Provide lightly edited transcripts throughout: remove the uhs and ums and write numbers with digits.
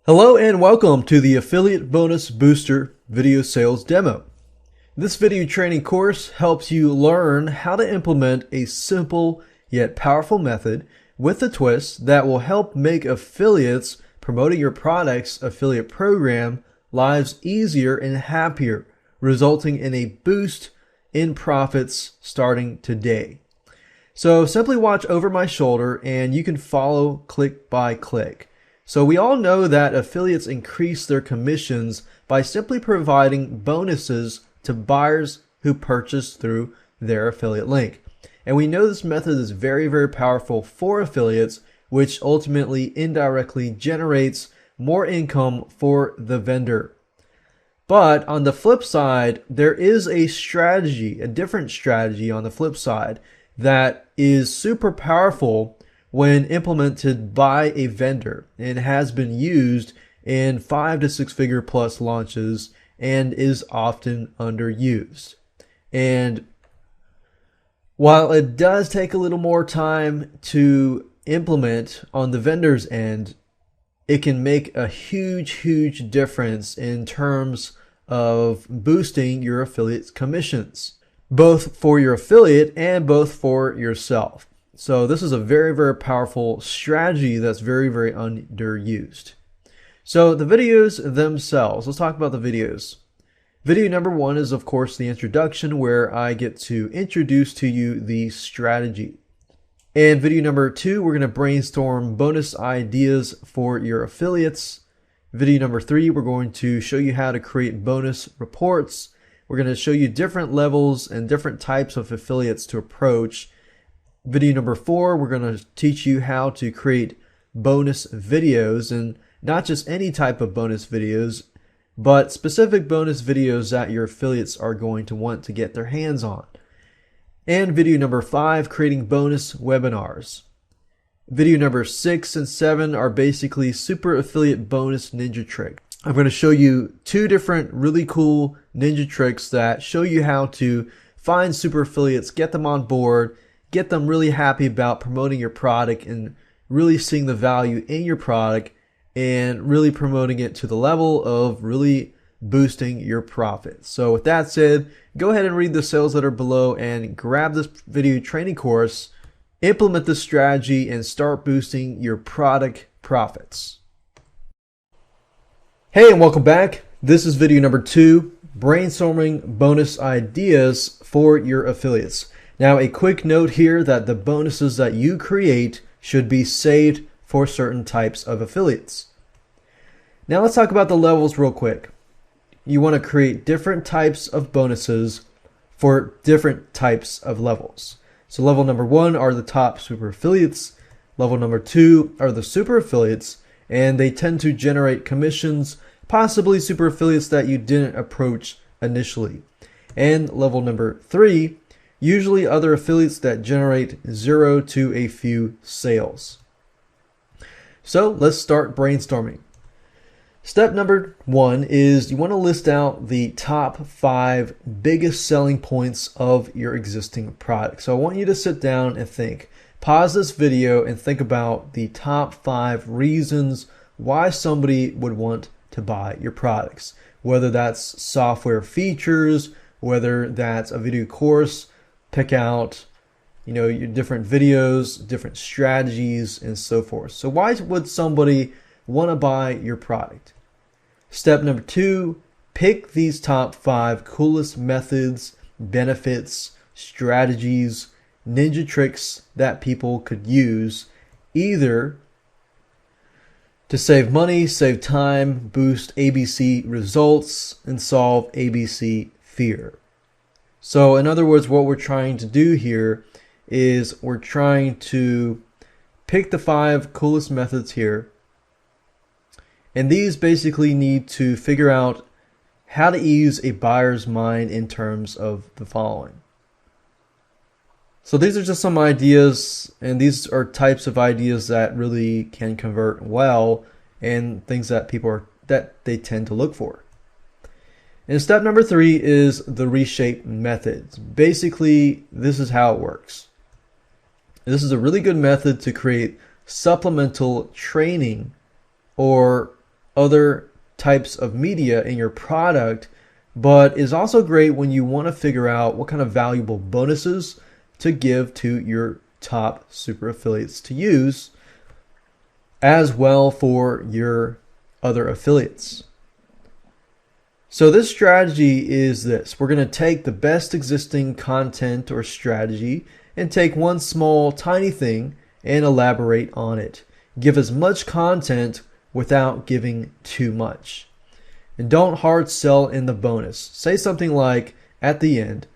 Hello and welcome to the Affiliate Bonus Booster video sales demo. This video training course helps you learn how to implement a simple yet powerful method with a twist that will help make affiliates promoting your product's affiliate program lives easier and happier, resulting in a boost in profits starting today. So simply watch over my shoulder and you can follow click by click. So we all know that affiliates increase their commissions by simply providing bonuses to buyers who purchase through their affiliate link. And we know this method is very, very powerful for affiliates, which ultimately indirectly generates more income for the vendor. But on the flip side, there is a strategy, a different strategy on the flip side that is super powerful when implemented by a vendor and has been used in 5 to 6 figure plus launches and is often underused. And while it does take a little more time to implement on the vendor's end, it can make a huge difference in terms of boosting your affiliate's commissions, both for your affiliate and both for yourself. So this is a very, very powerful strategy that's very, very underused. So the videos themselves, let's talk about the videos. Video number 1 is of course the introduction, where I get to introduce to you the strategy. And video number 2, we're going to brainstorm bonus ideas for your affiliates. Video number 3, we're going to show you how to create bonus reports. We're going to show you different levels and different types of affiliates to approach. Video number 4, we're going to teach you how to create bonus videos, and not just any type of bonus videos, but specific bonus videos that your affiliates are going to want to get their hands on. And video number 5, creating bonus webinars. Video number 6 and 7 are basically super affiliate bonus ninja tricks. I'm going to show you 2 different really cool ninja tricks that show you how to find super affiliates, get them on board, get them really happy about promoting your product and really seeing the value in your product and really promoting it to the level of really boosting your profits. So with that said, go ahead and read the sales letter below and grab this video training course, implement this strategy, and start boosting your product profits. Hey, and welcome back. This is video number 2, brainstorming bonus ideas for your affiliates. Now, a quick note here that the bonuses that you create should be saved for certain types of affiliates. Now let's talk about the levels real quick. You want to create different types of bonuses for different types of levels. So level number 1 are the top super affiliates. Level number 2 are the super affiliates, and they tend to generate commissions, possibly super affiliates that you didn't approach initially. And level number 3, usually other affiliates that generate 0 to a few sales. So let's start brainstorming. Step number 1 is you want to list out the top 5 biggest selling points of your existing product. So I want you to sit down and think. Pause this video and think about the top 5 reasons why somebody would want to buy your products. Whether that's software features, whether that's a video course, pick out, your different videos, different strategies, and so forth. So why would somebody want to buy your product? Step number 2, pick these top 5 coolest methods, benefits, strategies, ninja tricks that people could use either to save money, save time, boost ABC results, and solve ABC fear. So in other words, what we're trying to do here is we're trying to pick the 5 coolest methods here. And these basically need to figure out how to ease a buyer's mind in terms of the following. So these are just some ideas, and these are types of ideas that really can convert well and things that that they tend to look for. And step number 3 is the reshape methods. Basically, this is how it works. This is a really good method to create supplemental training or other types of media in your product, but is also great when you want to figure out what kind of valuable bonuses to give to your top super affiliates to use as well for your other affiliates. So this strategy is this. We're going to take the best existing content or strategy and take one small tiny thing and elaborate on it. Give as much content without giving too much. And don't hard sell in the bonus. Say something like at the end,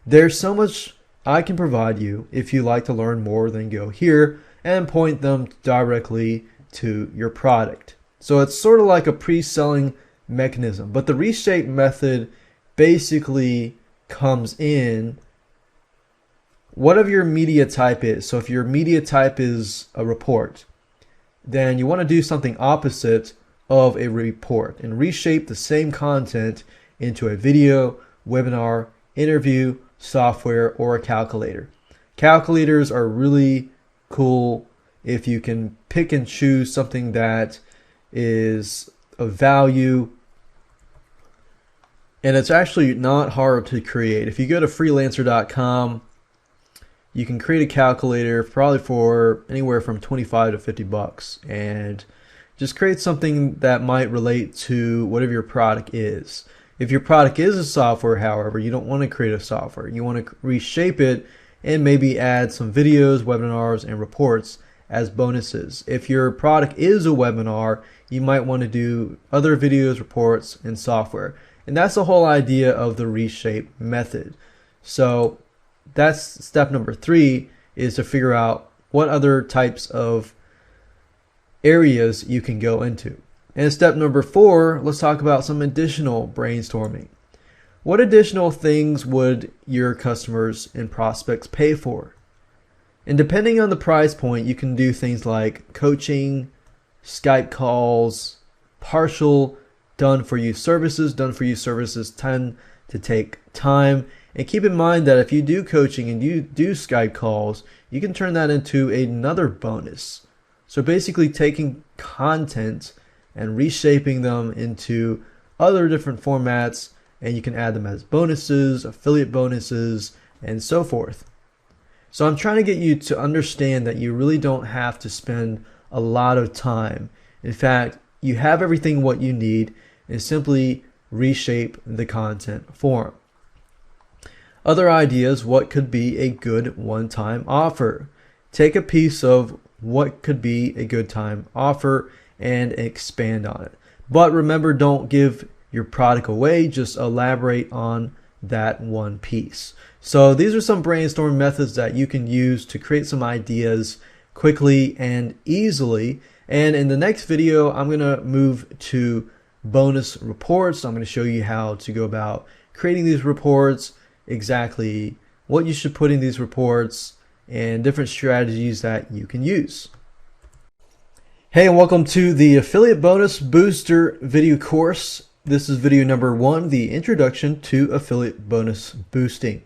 there's so much I can provide you. If you like to learn more, then go here, and point them directly to your product. So it's sort of like a pre-selling mechanism, but the reshape method basically comes in whatever your media type is. So if your media type is a report, then you want to do something opposite of a report and reshape the same content into a video, webinar, interview, software, or a calculator. Calculators are really cool if you can pick and choose something that is of value, and it's actually not hard to create. If you go to freelancer.com, you can create a calculator probably for anywhere from 25 to 50 bucks, and just create something that might relate to whatever your product is. If your product is a software, however, you don't want to create a software. You want to reshape it and maybe add some videos, webinars, and reports as bonuses. If your product is a webinar, you might want to do other videos, reports, and software. And that's the whole idea of the reshape method. So that's step number 3, is to figure out what other types of areas you can go into. And step number 4, let's talk about some additional brainstorming. What additional things would your customers and prospects pay for? And depending on the price point, you can do things like coaching, Skype calls, partial done-for-you services. Done-for-you services tend to take time. And keep in mind that if you do coaching and you do Skype calls, you can turn that into another bonus. So basically taking content and reshaping them into other different formats, and you can add them as bonuses, affiliate bonuses, and so forth. So I'm trying to get you to understand that you really don't have to spend a lot of time. In fact, you have everything what you need, and simply reshape the content form. Other ideas, what could be a good one-time offer? Take a piece of what could be a good time offer and expand on it. But remember, don't give your product away, just elaborate on that one piece. So these are some brainstorm methods that you can use to create some ideas quickly and easily. And in the next video, I'm going to move to bonus reports. I'm going to show you how to go about creating these reports, exactly what you should put in these reports, and different strategies that you can use. Hey, and welcome to the Affiliate Bonus Booster video course. This is video number 1, the introduction to affiliate bonus boosting.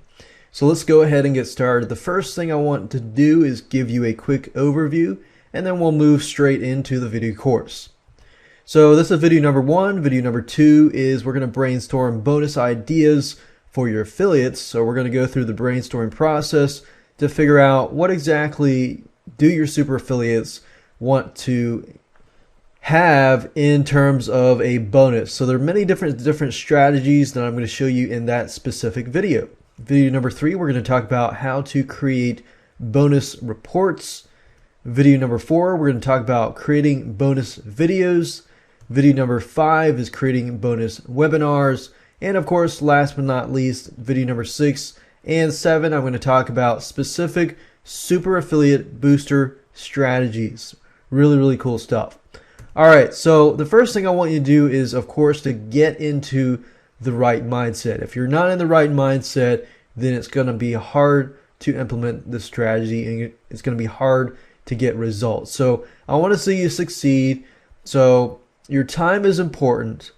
So let's go ahead and get started. The first thing I want to do is give you a quick overview, and then we'll move straight into the video course. So this is video number 1. Video number 2 is we're going to brainstorm bonus ideas for your affiliates. So we're going to go through the brainstorming process to figure out what exactly do your super affiliates want to have in terms of a bonus. So there are many different strategies that I'm going to show you in that specific video. Video number 3, we're going to talk about how to create bonus reports. Video number 4, we're going to talk about creating bonus videos. Video number 5 is creating bonus webinars. And of course, last but not least, video number 6 and 7, I'm going to talk about specific super affiliate booster strategies. Really, really cool stuff. All right, so the first thing I want you to do is, of course, to get into the right mindset. If you're not in the right mindset, then it's going to be hard to implement this strategy, and it's going to be hard to get results. So I want to see you succeed. So your time is important.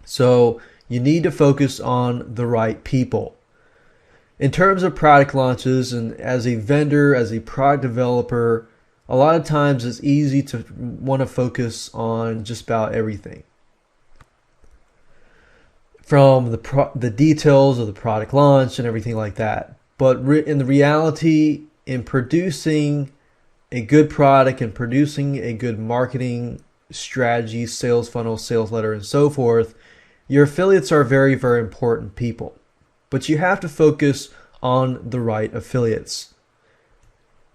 So you need to focus on the right people. In terms of product launches, and as a vendor, as a product developer, a lot of times it's easy to want to focus on just about everything, from the details of the product launch and everything like that. But in the reality, in producing a good product and producing a good marketing strategy, sales funnel, sales letter, and so forth, your affiliates are very, very important people. But you have to focus on the right affiliates.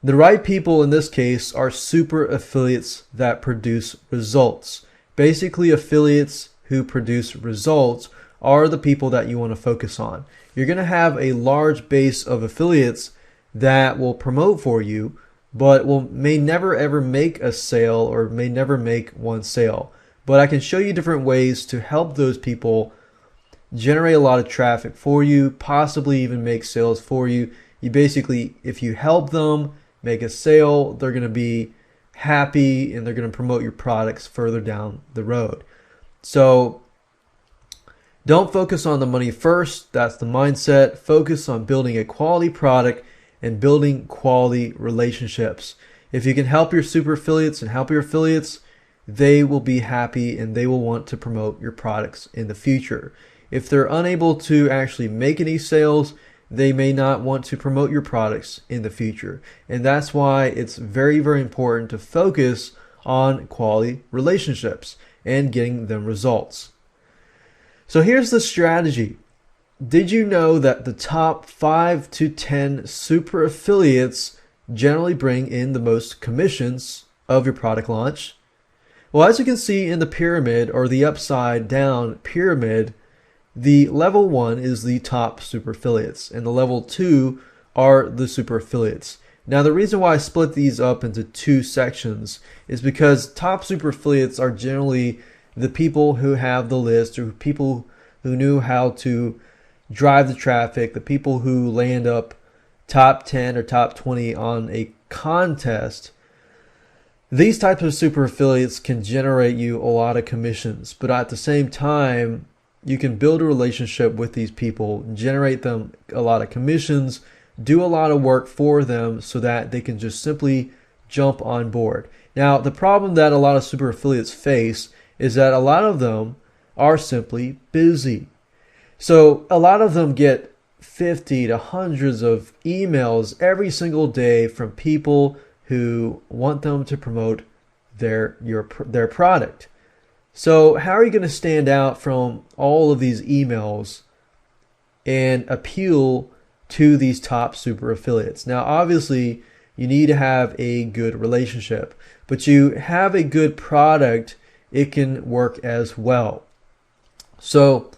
The right people in this case are super affiliates that produce results. Basically, affiliates who produce results are the people that you want to focus on. You're going to have a large base of affiliates that will promote for you, but may never ever make a sale or may never make one sale. But I can show you different ways to help those people generate a lot of traffic for you, possibly even make sales for you. You basically, if you help them make a sale, they're going to be happy and they're going to promote your products further down the road. So don't focus on the money first. That's the mindset. Focus on building a quality product and building quality relationships. If you can help your super affiliates and help your affiliates, they will be happy and they will want to promote your products in the future. If they're unable to actually make any sales, they may not want to promote your products in the future. And that's why it's very, very important to focus on quality relationships and getting them results. So here's the strategy. Did you know that the top 5 to 10 super affiliates generally bring in the most commissions of your product launch? Well, as you can see in the pyramid, or the upside down pyramid, the level 1 is the top super affiliates, and the level 2 are the super affiliates. Now, the reason why I split these up into 2 sections is because top super affiliates are generally the people who have the list, or people who knew how to drive the traffic, the people who land up top 10 or top 20 on a contest. These types of super affiliates can generate you a lot of commissions, but at the same time, you can build a relationship with these people, generate them a lot of commissions, do a lot of work for them so that they can just simply jump on board. Now, the problem that a lot of super affiliates face is that a lot of them are simply busy. So a lot of them get 50 to hundreds of emails every single day from people who want them to promote their product. So how are you going to stand out from all of these emails and appeal to these top super affiliates? Now, obviously, you need to have a good relationship, but you have a good product, it can work as well. So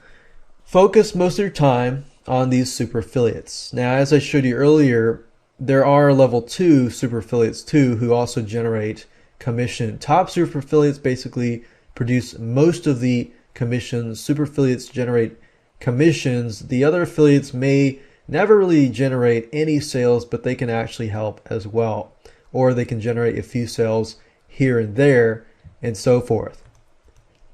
focus most of your time on these super affiliates. Now, as I showed you earlier, there are level 2 super affiliates too who also generate commission. Top super affiliates basically produce most of the commissions. Super affiliates generate commissions. The other affiliates may never really generate any sales, but they can actually help as well. Or they can generate a few sales here and there and so forth.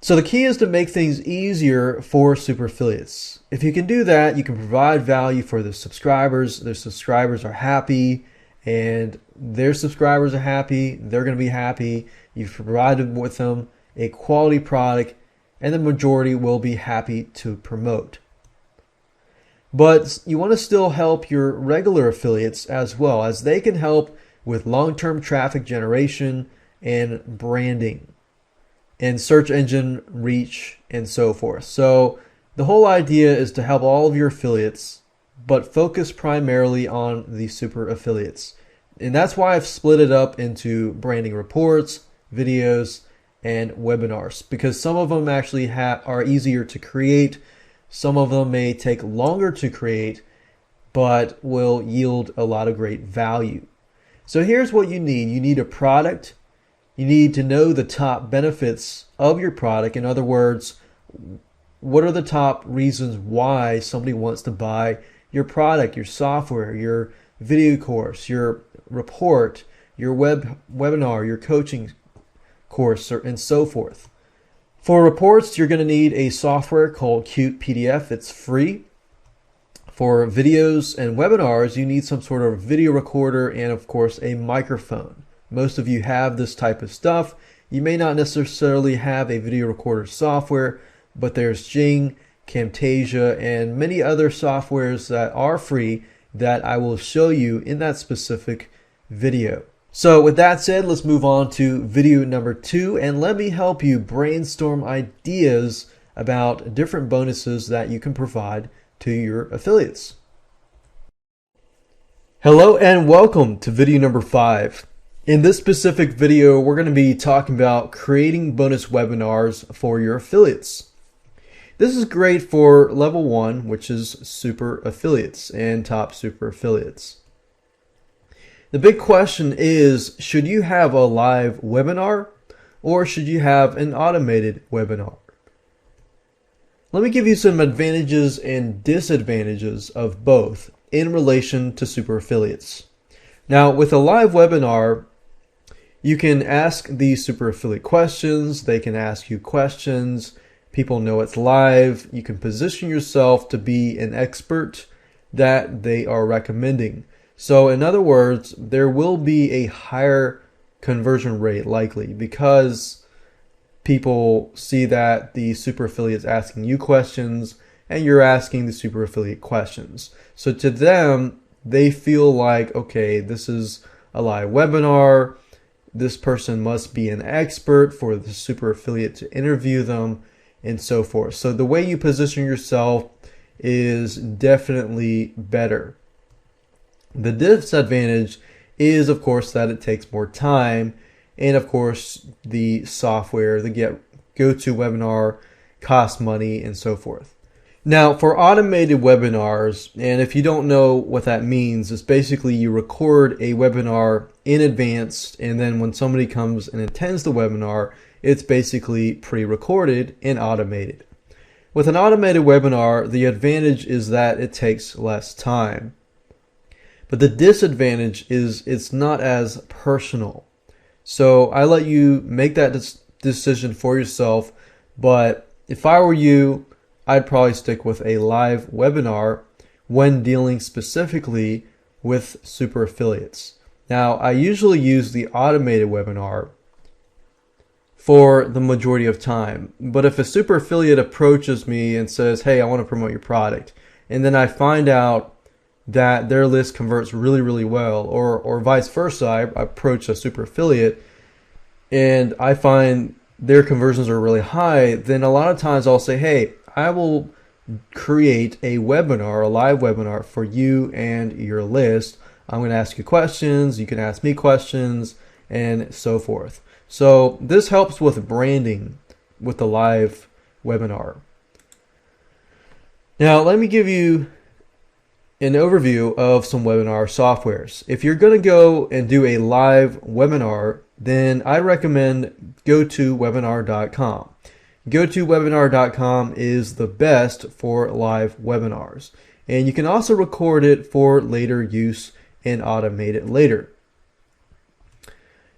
So the key is to make things easier for super affiliates. If you can do that, you can provide value for the subscribers. Their subscribers are happy and their subscribers are happy. They're going to be happy. You've provided with them a quality product and the majority will be happy to promote. But you want to still help your regular affiliates as well, as they can help with long-term traffic generation and branding and search engine reach and so forth. So the whole idea is to help all of your affiliates, but focus primarily on the super affiliates. And that's why I've split it up into branding reports, videos, and webinars, because some of them actually are easier to create. Some of them may take longer to create, but will yield a lot of great value. So here's what you need. You need a product. You need to know the top benefits of your product. In other words, what are the top reasons why somebody wants to buy your product, your software, your video course, your report, your webinar, your coaching course, and so forth. For reports, you're going to need a software called Qt PDF. It's free. For videos and webinars, you need some sort of video recorder and, of course, a microphone. most of you have this type of stuff. You may not necessarily have a video recorder software, but there's Jing, Camtasia, and many other softwares that are free that I will show you in that specific video. So with that said, let's move on to video number 2, and let me help you brainstorm ideas about different bonuses that you can provide to your affiliates. Hello and welcome to video number 5. In this specific video, we're going to be talking about creating bonus webinars for your affiliates. This is great for level 1, which is super affiliates and top super affiliates. The big question is, should you have a live webinar or should you have an automated webinar? Let me give you some advantages and disadvantages of both in relation to super affiliates. Now, with a live webinar, you can ask the super affiliate questions, they can ask you questions, people know it's live, you can position yourself to be an expert that they are recommending. So in other words, there will be a higher conversion rate likely because people see that the super affiliate's asking you questions and you're asking the super affiliate questions. So to them, they feel like, okay, this is a live webinar. This person must be an expert for the super affiliate to interview them and so forth. So the way you position yourself is definitely better. The disadvantage is, of course, that it takes more time, and of course, the software, the GoToWebinar costs money and so forth. Now, for automated webinars, and if you don't know what that means, it's basically you record a webinar in advance, and then when somebody comes and attends the webinar, it's basically pre-recorded and automated. With an automated webinar, the advantage is that it takes less time. But the disadvantage is it's not as personal. So I let you make that decision for yourself, but if I were you, I'd probably stick with a live webinar when dealing specifically with super affiliates. Now, I usually use the automated webinar for the majority of time, but if a super affiliate approaches me and says, hey, I want to promote your product, and then I find out that their list converts really, really well, or vice versa, I approach a super affiliate and I find their conversions are really high, then a lot of times I'll say, hey, I will create a webinar, a live webinar for you and your list. I'm going to ask you questions, you can ask me questions, and so forth. So this helps with branding with the live webinar. Now, let me give you an overview of some webinar softwares. If you're going to go and do a live webinar, then I recommend GoToWebinar.com. GoToWebinar.com is the best for live webinars. And you can also record it for later use and automate it later.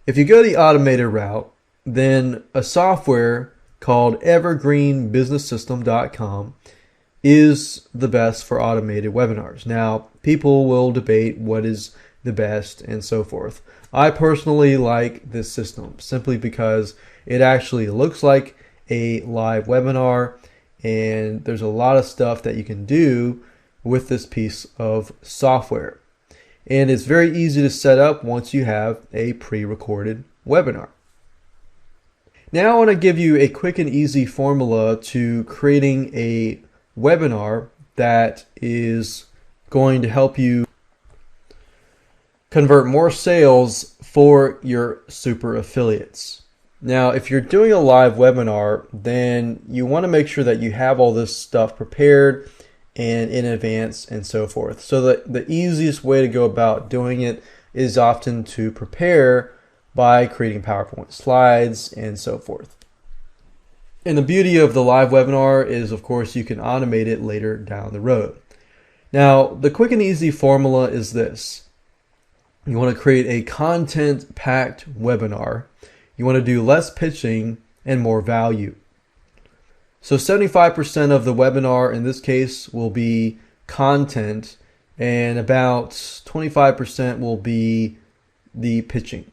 If you go the automated route, then a software called EvergreenBusinessSystem.com is the best for automated webinars. Now, people will debate what is the best and so forth. I personally like this system simply because it actually looks like a live webinar, and there's a lot of stuff that you can do with this piece of software. And it's very easy to set up once you have a pre-recorded webinar. Now I want to give you a quick and easy formula to creating a webinar that is going to help you convert more sales for your super affiliates. Now, if you're doing a live webinar, then you want to make sure that you have all this stuff prepared and in advance and so forth. So the easiest way to go about doing it is often to prepare by creating PowerPoint slides and so forth. And the beauty of the live webinar is, of course, you can automate it later down the road. Now, the quick and easy formula is this. You want to create a content-packed webinar. You want to do less pitching and more value. So 75% of the webinar in this case will be content, and about 25% will be the pitching.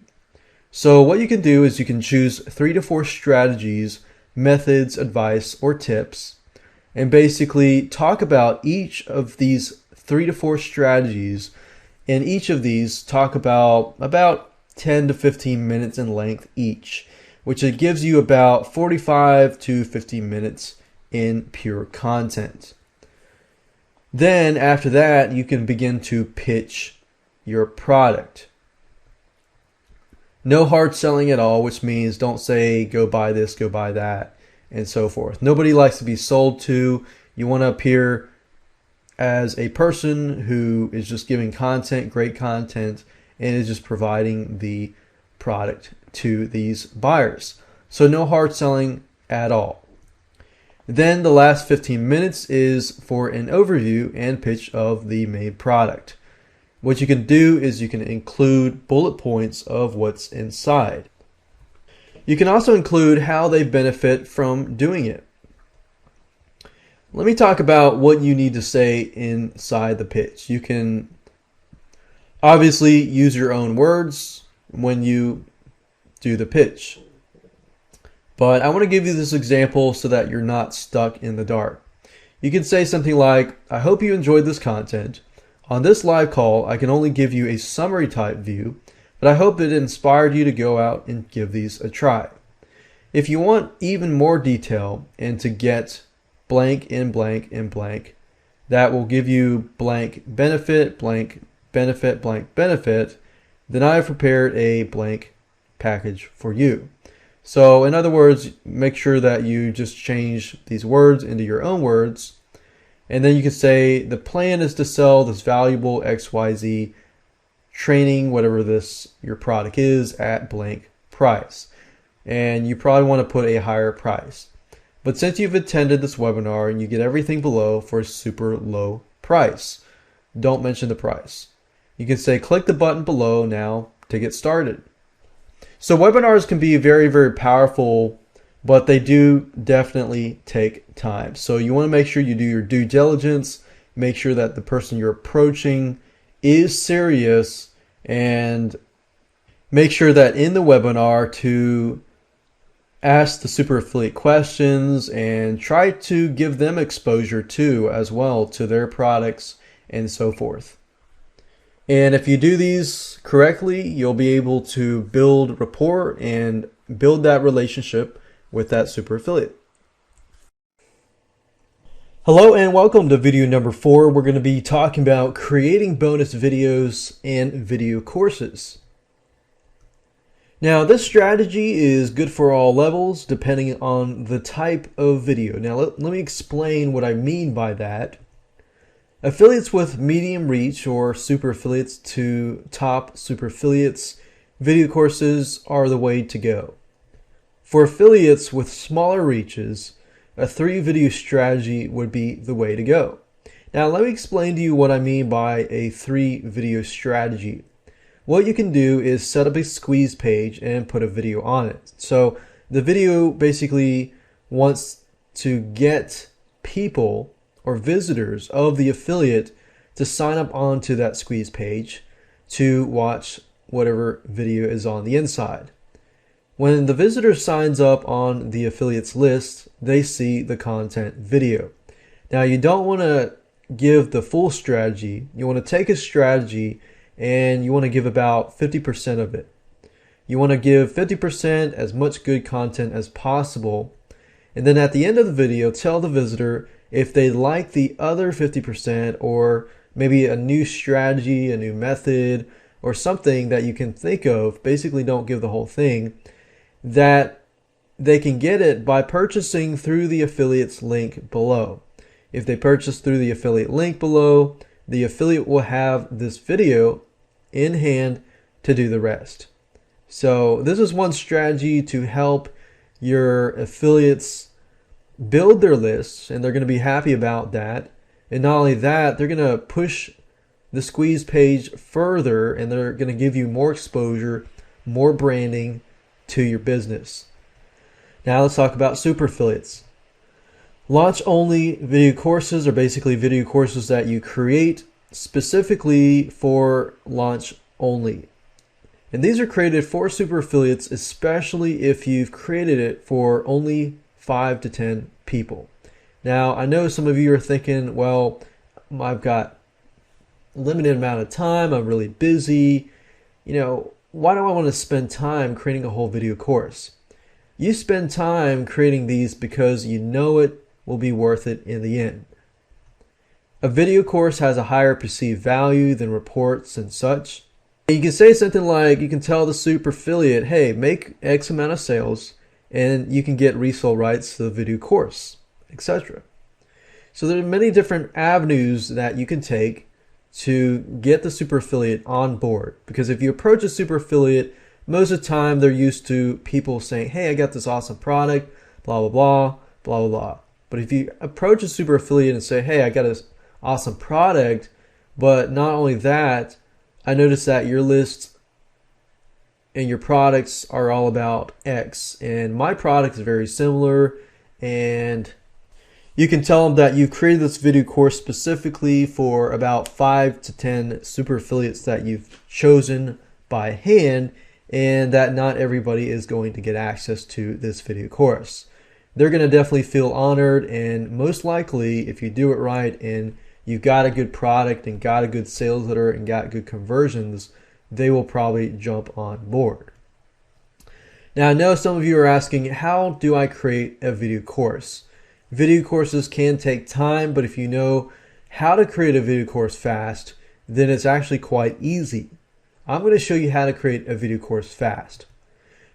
So what you can do is you can choose 3 to 4 strategies, methods, advice, or tips, and basically talk about each of these 3 to 4 strategies. And each of these talk about 10 to 15 minutes in length each, which it gives you about 45 to 50 minutes in pure content. Then after that, you can begin to pitch your product. No hard selling at all, which means don't say go buy this, go buy that, and so forth. Nobody likes to be sold to. You want to appear as a person who is just giving content, great content, and is just providing the product to these buyers. So no hard selling at all. Then the last 15 minutes is for an overview and pitch of the main product. What you can do is you can include bullet points of what's inside. You can also include how they benefit from doing it. Let me talk about what you need to say inside the pitch. You can obviously use your own words when you do the pitch. But I want to give you this example so that you're not stuck in the dark. You can say something like, I hope you enjoyed this content. On this live call, I can only give you a summary type view, but I hope it inspired you to go out and give these a try. If you want even more detail and to get blank in blank in blank, that will give you blank benefit, blank benefit, blank benefit, then I have prepared a blank package for you. So in other words, make sure that you just change these words into your own words. And then you can say the plan is to sell this valuable XYZ training, whatever this your product is, at blank price. And you probably want to put a higher price. But since you've attended this webinar and you get everything below for a super low price, don't mention the price. You can say click the button below now to get started. So webinars can be very, very powerful, but they do definitely take time. So you want to make sure you do your due diligence, make sure that the person you're approaching is serious, and make sure that in the webinar to ask the super affiliate questions and try to give them exposure too as well to their products and so forth. And if you do these correctly, you'll be able to build rapport and build that relationship with that super affiliate. Hello and welcome to video number 4. We're going to be talking about creating bonus videos and video courses. Now this strategy is good for all levels depending on the type of video. Now let me explain what I mean by that. Affiliates with medium reach or super affiliates to top super affiliates, video courses are the way to go. For affiliates with smaller reaches, a 3-video strategy would be the way to go. Now let me explain to you what I mean by a 3-video strategy. What you can do is set up a squeeze page and put a video on it. So the video basically wants to get people or visitors of the affiliate to sign up onto that squeeze page to watch whatever video is on the inside. When the visitor signs up on the affiliate's list, they see the content video. Now you don't want to give the full strategy. You want to take a strategy and you want to give about 50% of it. You want to give 50% as much good content as possible. And then at the end of the video, tell the visitor if they like the other 50% or maybe a new strategy, a new method, or something that you can think of. Basically don't give the whole thing, that they can get it by purchasing through the affiliate's link below. If they purchase through the affiliate link below, the affiliate will have this video in hand to do the rest. So this is one strategy to help your affiliates build their lists, and they're going to be happy about that. And not only that, they're going to push the squeeze page further, and they're going to give you more exposure, more branding to your business. Now let's talk about super affiliates. Launch only video courses are basically video courses that you create specifically for launch only. And these are created for super affiliates, especially if you've created it for only 5 to 10 people. Now, I know some of you are thinking, well, I've got a limited amount of time, I'm really busy. Why do I want to spend time creating a whole video course? You spend time creating these because you know it will be worth it in the end. A video course has a higher perceived value than reports and such. You can say something like, you can tell the super affiliate, hey, make X amount of sales and you can get resale rights to the video course, etc. So there are many different avenues that you can take to get the super affiliate on board. Because if you approach a super affiliate, most of the time they're used to people saying, hey, I got this awesome product, blah, blah, blah, blah, blah, blah. But if you approach a super affiliate and say, hey, I got this awesome product, but not only that, I noticed that your list and your products are all about X, and my product is very similar, and you can tell them that you've created this video course specifically for about 5 to 10 super affiliates that you've chosen by hand, and that not everybody is going to get access to this video course. They're going to definitely feel honored, and most likely, if you do it right and you've got a good product and got a good sales letter and got good conversions, they will probably jump on board. Now, I know some of you are asking, how do I create a video course? Video courses can take time, but if you know how to create a video course fast, then it's actually quite easy. I'm going to show you how to create a video course fast.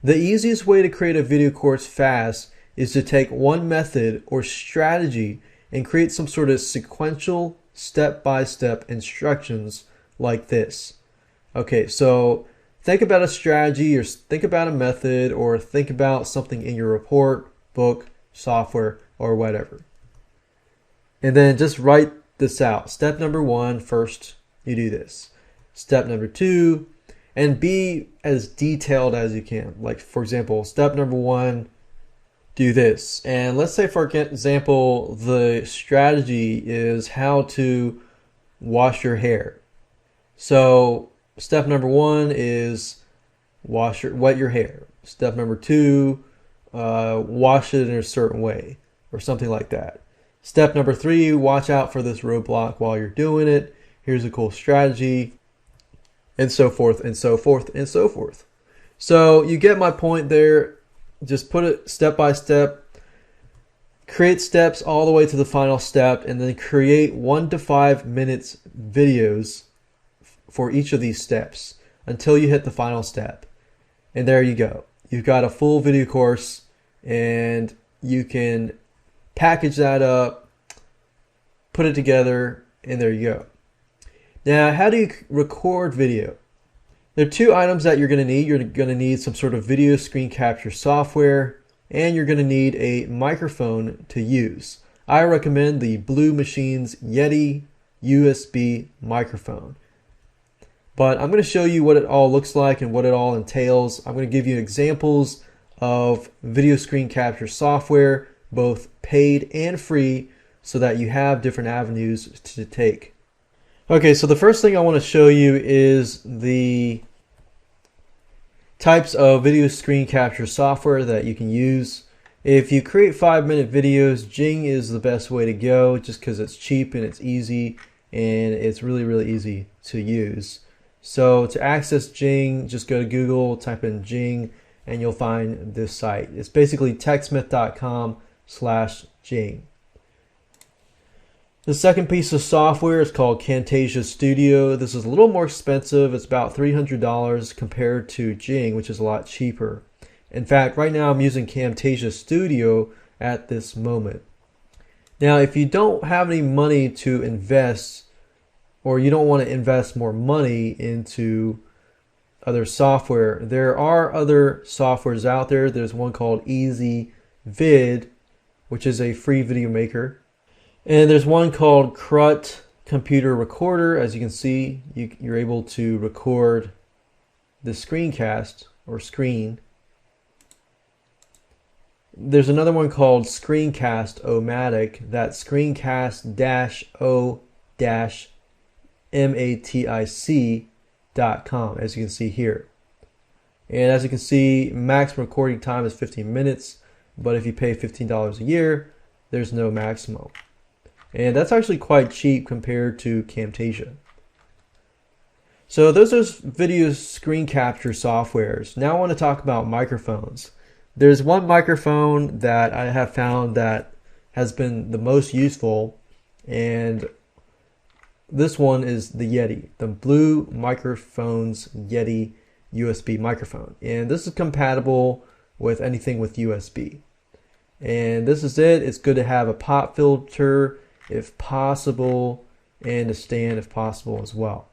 The easiest way to create a video course fast is to take one method or strategy and create some sort of sequential step-by-step instructions like this. Okay, so think about a strategy or think about a method or think about something in your report, book, software, or whatever. And then just write this out. Step number 1, first you do this. Step number 2, and be as detailed as you can. Like, for example, step number 1, do this. And let's say, for example, the strategy is how to wash your hair. So step number 1 is wet your hair. Step number 2, wash it in a certain way or something like that. Step number 3, watch out for this roadblock while you're doing it. Here's a cool strategy, and so forth and so forth and so forth. So you get my point there. Just put it step by step, create steps all the way to the final step, and then create 1 to 5 minutes videos for each of these steps until you hit the final step. And there you go. You've got a full video course, and you can package that up, put it together, and there you go. Now, how do you record video? There are 2 items that you're going to need. You're going to need some sort of video screen capture software, and you're going to need a microphone to use. I recommend the Blue Machine's Yeti USB microphone. But I'm going to show you what it all looks like and what it all entails. I'm going to give you examples of video screen capture software, both paid and free, so that you have different avenues to take. Okay, so the first thing I want to show you is the types of video screen capture software that you can use. If you create 5-minute videos, Jing is the best way to go just because it's cheap and it's easy and it's really, really easy to use. So to access Jing, just go to Google, type in Jing, and you'll find this site. It's basically techsmith.com/Jing. The second piece of software is called Camtasia Studio. This is a little more expensive. It's about $300 compared to Jing, which is a lot cheaper. In fact, right now I'm using Camtasia Studio at this moment. Now, if you don't have any money to invest, or you don't want to invest more money into other software, there are other softwares out there. There's one called Easy Vid, which is a free video maker. And there's one called Crut Computer Recorder. As you can see, you're able to record the screencast or screen. There's another one called Screencast-O-Matic. That's screencast-o-matic.com, as you can see here. And as you can see, maximum recording time is 15 minutes, but if you pay $15 a year, there's no maximum. And that's actually quite cheap compared to Camtasia. So those are video screen capture softwares. Now I want to talk about microphones. There's one microphone that I have found that has been the most useful, and this one is the Yeti, the Blue Microphones Yeti USB microphone. And this is compatible with anything with USB. And this is it. It's good to have a pop filter if possible, and a stand if possible as well.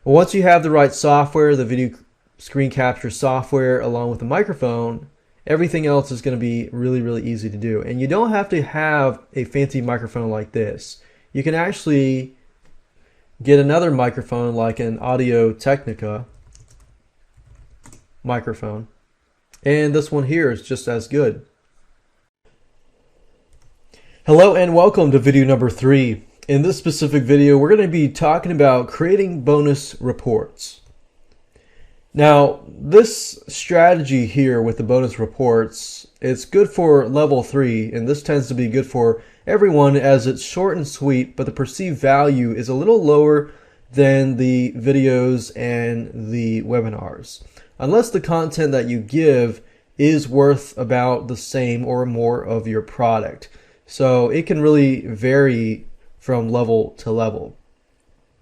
Well, once you have the right software, the video screen capture software, along with the microphone, everything else is going to be really, really easy to do. And you don't have to have a fancy microphone like this. You can actually get another microphone like an Audio-Technica microphone. And this one here is just as good. Hello and welcome to video number 3. In this specific video, we're going to be talking about creating bonus reports. Now, this strategy here with the bonus reports, it's good for level 3, and this tends to be good for everyone as it's short and sweet, but the perceived value is a little lower than the videos and the webinars, unless the content that you give is worth about the same or more of your product. So it can really vary from level to level.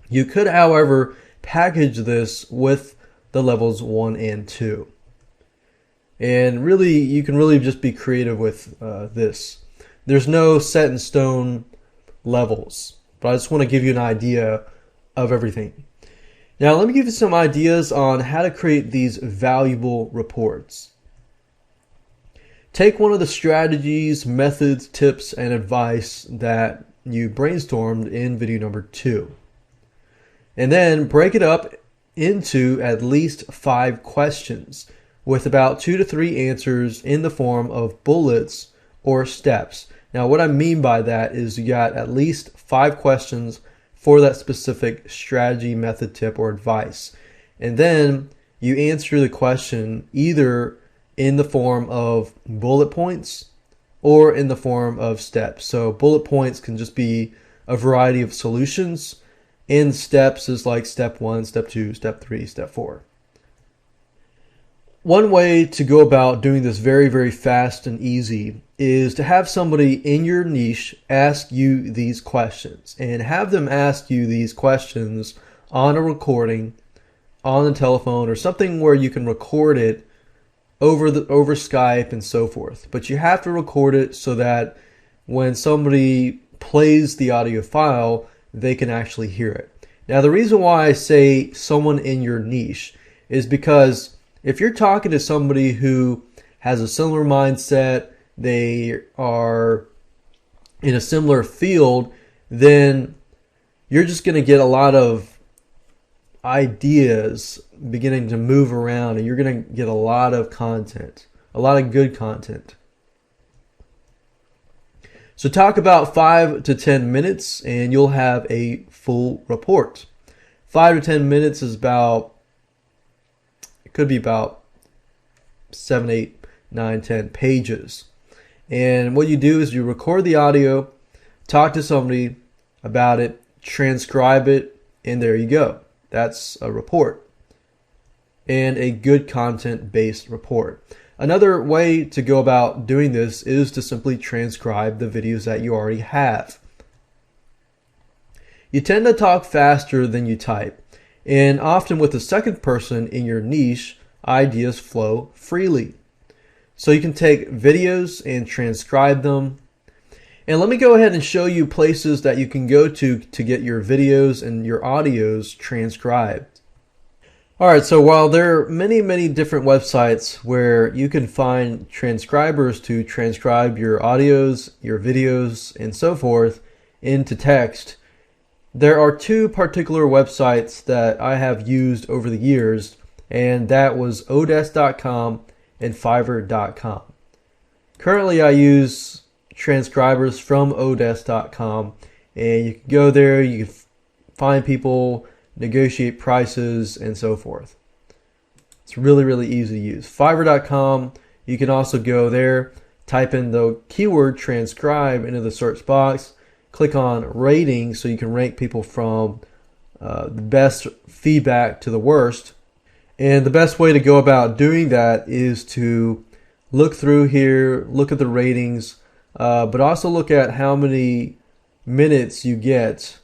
You could, however, package this with the levels 1 and 2. And really, you can really just be creative with this. There's no set in stone levels, but I just want to give you an idea of everything. Now, let me give you some ideas on how to create these valuable reports. Take one of the strategies, methods, tips, and advice that you brainstormed in video number 2. And then break it up into at least 5 questions with about 2 to 3 answers in the form of bullets or steps. Now what I mean by that is you got at least 5 questions for that specific strategy, method, tip, or advice. And then you answer the question either in the form of bullet points or in the form of steps. So bullet points can just be a variety of solutions, and steps is like step 1, step 2, step 3, step 4. One way to go about doing this very, very fast and easy is to have somebody in your niche ask you these questions, and have them ask you these questions on a recording, on the telephone, or something where you can record it over Skype and so forth. But you have to record it so that when somebody plays the audio file, they can actually hear it. Now, the reason why I say someone in your niche is because if you're talking to somebody who has a similar mindset, they are in a similar field, then you're just going to get a lot of ideas beginning to move around, and you're going to get a lot of content, a lot of good content. So talk about 5 to 10 minutes and you'll have a full report. 5 to 10 minutes is about, it could be about 7, 8, 9, 10 pages. And what you do is you record the audio, talk to somebody about it, transcribe it, and there you go. That's a report, and a good content-based report. Another way to go about doing this is to simply transcribe the videos that you already have. You tend to talk faster than you type, and often with the second person in your niche, ideas flow freely. So you can take videos and transcribe them. And let me go ahead and show you places that you can go to get your videos and your audios transcribed. Alright, so while there are many, many different websites where you can find transcribers to transcribe your audios, your videos, and so forth into text, there are 2 particular websites that I have used over the years, and that was odesk.com and fiverr.com. Currently I use transcribers from odesk.com, and you can go there, you can find people, negotiate prices, and so forth. It's really, really easy to use. Fiverr.com, you can also go there, type in the keyword transcribe into the search box, click on rating so you can rank people from the best feedback to the worst. And the best way to go about doing that is to look through here, look at the ratings, but also look at how many minutes you get.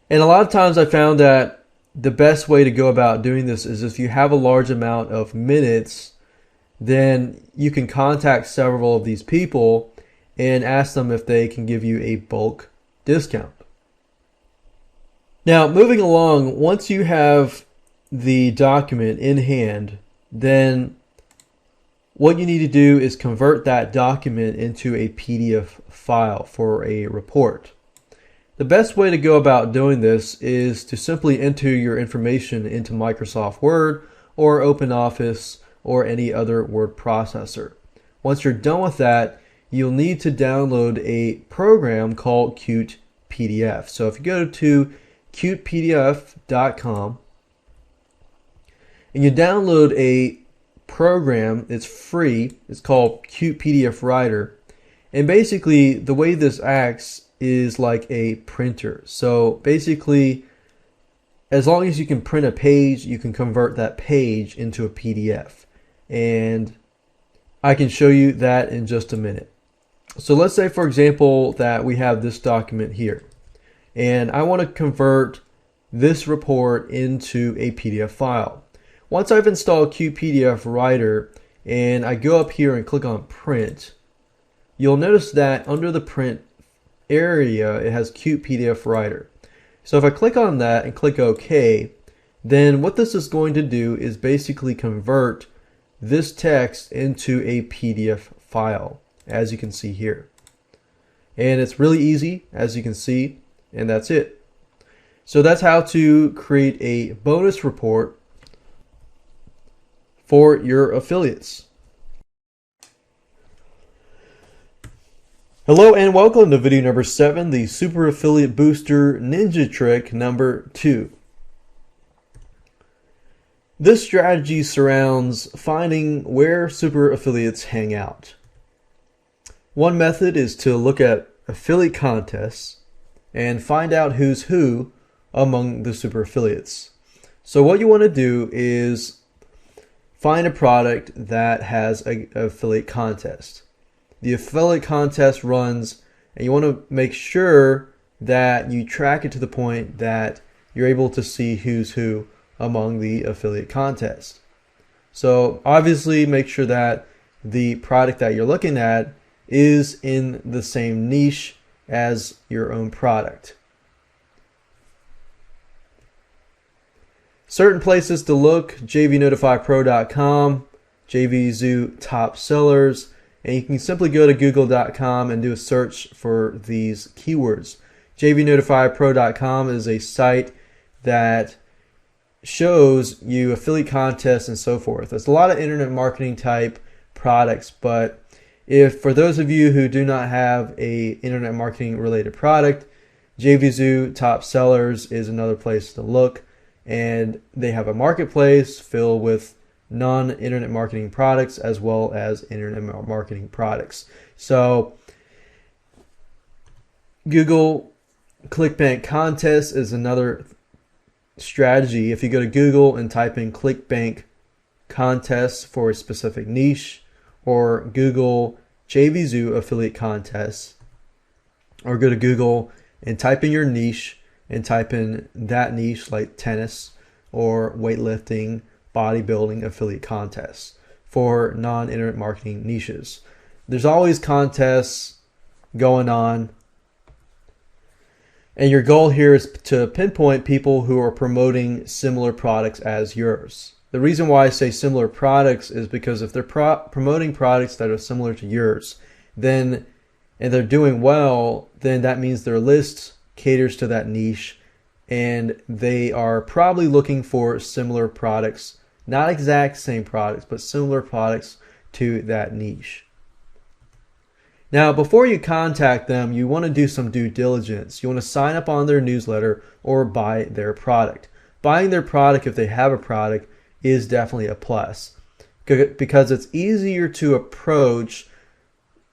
And a lot of times I found that the best way to go about doing this is if you have a large amount of minutes, then you can contact several of these people and ask them if they can give you a bulk discount. Now, moving along, once you have the document in hand, then what you need to do is convert that document into a PDF file for a report. The best way to go about doing this is to simply enter your information into Microsoft Word or OpenOffice or any other word processor. Once you're done with that, you'll need to download a program called Qt PDF. So if you go to qtpdf.com and you download a program, it's free, it's called Qt PDF Writer, and basically the way this acts is like a printer. So basically, as long as you can print a page, you can convert that page into a PDF. And I can show you that in just a minute. So let's say, for example, that we have this document here, and I want to convert this report into a PDF file. Once I've installed Qt PDF Writer and I go up here and click on print, you'll notice that under the print area it has Qt PDF Writer. So if I click on that and click OK, then what this is going to do is basically convert this text into a PDF file, as you can see here. And it's really easy, as you can see, and that's it. So that's how to create a bonus report for your affiliates. Hello and welcome to video number 7, the Super Affiliate Booster Ninja Trick number 2. This strategy surrounds finding where super affiliates hang out. One method is to look at affiliate contests and find out who's who among the super affiliates. So what you want to do is find a product that has an affiliate contest. The affiliate contest runs, and you want to make sure that you track it to the point that you're able to see who's who among the affiliate contest. So obviously make sure that the product that you're looking at is in the same niche as your own product. Certain places to look: jvnotifypro.com, JVZoo top sellers, and you can simply go to google.com and do a search for these keywords. jvnotifypro.com is a site that shows you affiliate contests and so forth. There's a lot of internet marketing type products, but if for those of you who do not have a internet marketing related product, JVZoo top sellers is another place to look, and they have a marketplace filled with non-internet marketing products as well as internet marketing products. So Google ClickBank contests is another strategy. If you go to Google and type in ClickBank contests for a specific niche, or Google JVZoo affiliate contests, or go to Google and type in your niche and type in that niche like tennis or weightlifting, bodybuilding affiliate contests for non-internet marketing niches. There's always contests going on, and your goal here is to pinpoint people who are promoting similar products as yours. The reason why I say similar products is because if they're promoting products that are similar to yours, then and they're doing well, then that means their list caters to that niche, and they are probably looking for similar products. Not exact same products, but similar products to that niche. Now, before you contact them, you want to do some due diligence. You want to sign up on their newsletter or buy their product. Buying their product, if they have a product, is definitely a plus, because it's easier to approach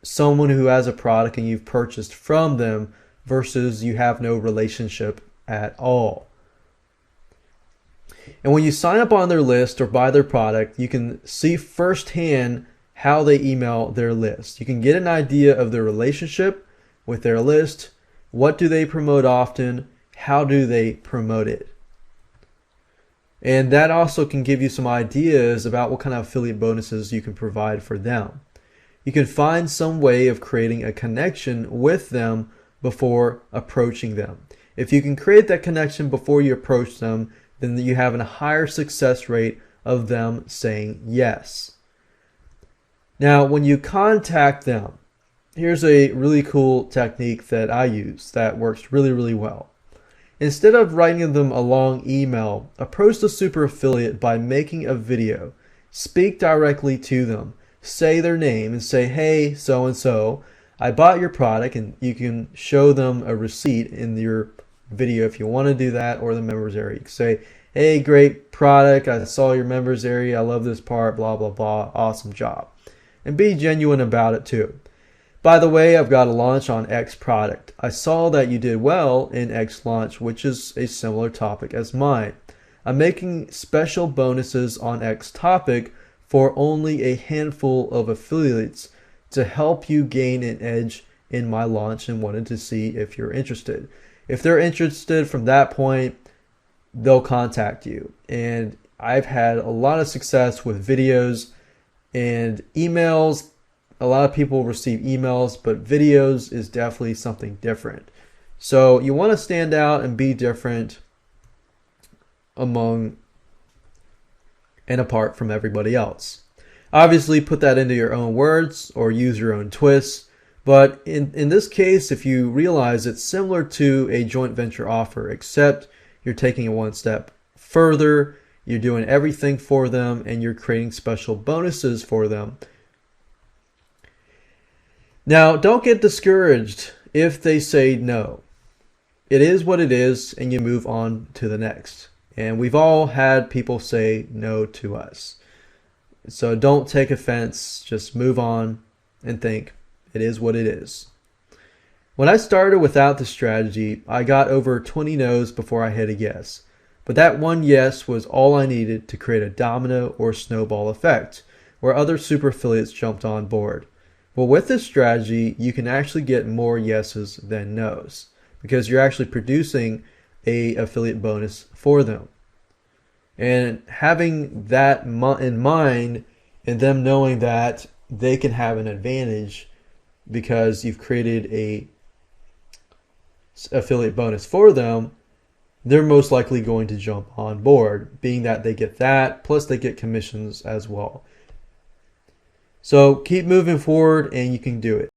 someone who has a product and you've purchased from them versus you have no relationship at all. And when you sign up on their list or buy their product, you can see firsthand how they email their list. You can get an idea of their relationship with their list. What do they promote often? How do they promote it? And that also can give you some ideas about what kind of affiliate bonuses you can provide for them. You can find some way of creating a connection with them before approaching them. If you can create that connection before you approach them, then you have a higher success rate of them saying yes. Now, when you contact them, here's a really cool technique that I use that works really, really well. Instead of writing them a long email, approach the super affiliate by making a video. Speak directly to them. Say their name and say, hey, so-and-so, I bought your product, and you can show them a receipt in your video if you want to do that, or the members area. You can say, hey, great product, I saw your members area, I love this part, blah, blah, blah, awesome job. And be genuine about it too. By the way, I've got a launch on X product. I saw that you did well in X launch, which is a similar topic as mine. I'm making special bonuses on X topic for only a handful of affiliates to help you gain an edge in my launch, and wanted to see if you're interested. If they're interested from that point, they'll contact you. And I've had a lot of success with videos and emails. A lot of people receive emails, but videos is definitely something different. So you want to stand out and be different among and apart from everybody else. Obviously, put that into your own words or use your own twists. But in this case, if you realize it's similar to a joint venture offer, except you're taking it one step further, you're doing everything for them, and you're creating special bonuses for them. Now, don't get discouraged if they say no. It is what it is, and you move on to the next. And we've all had people say no to us. So don't take offense, just move on and think it is what it is. When I started without the strategy, I got over 20 no's before I hit a yes. But that one yes was all I needed to create a domino or snowball effect, where other super affiliates jumped on board. Well, with this strategy, you can actually get more yeses than no's, because you're actually producing a affiliate bonus for them. And having that in mind, and them knowing that they can have an advantage because you've created a affiliate bonus for them, they're most likely going to jump on board, being that they get that, plus they get commissions as well. So keep moving forward and you can do it.